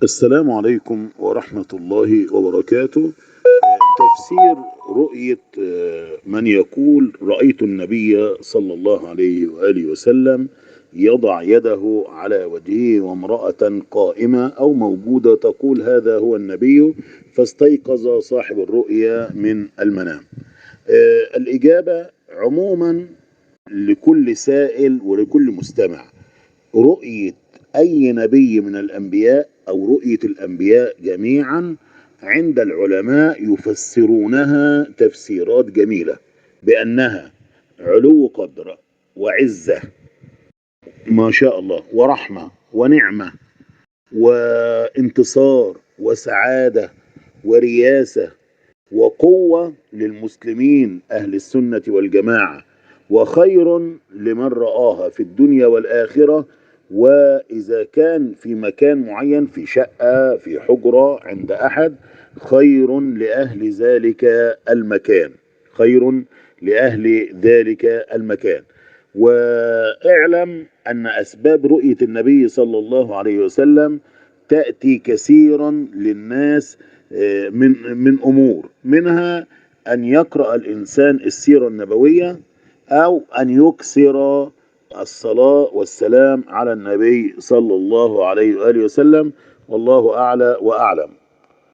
السلام عليكم ورحمة الله وبركاته. تفسير رؤية من يقول رأيت النبي صلى الله عليه وآله وسلم يضع يده على وجهه وامرأة قائمة أو موجودة تقول هذا هو النبي، فاستيقظ صاحب الرؤيا من المنام. الإجابة عموما لكل سائل ولكل مستمع: رؤية أي نبي من الأنبياء أو رؤية الأنبياء جميعا عند العلماء يفسرونها تفسيرات جميلة بأنها علو قدر وعزة ما شاء الله ورحمة ونعمة وانتصار وسعادة ورياسة وقوة للمسلمين أهل السنة والجماعة، وخير لمن رآها في الدنيا والآخرة. وإذا كان في مكان معين، في شقة، في حجرة، عند أحد، خير لأهل ذلك المكان، خير لأهل ذلك المكان. واعلم أن أسباب رؤية النبي صلى الله عليه وسلم تأتي كثيرا للناس من أمور، منها أن يقرأ الإنسان السيرة النبوية أو أن يكثر الصلاة والسلام على النبي صلى الله عليه وآله وسلم. والله أعلى وأعلم.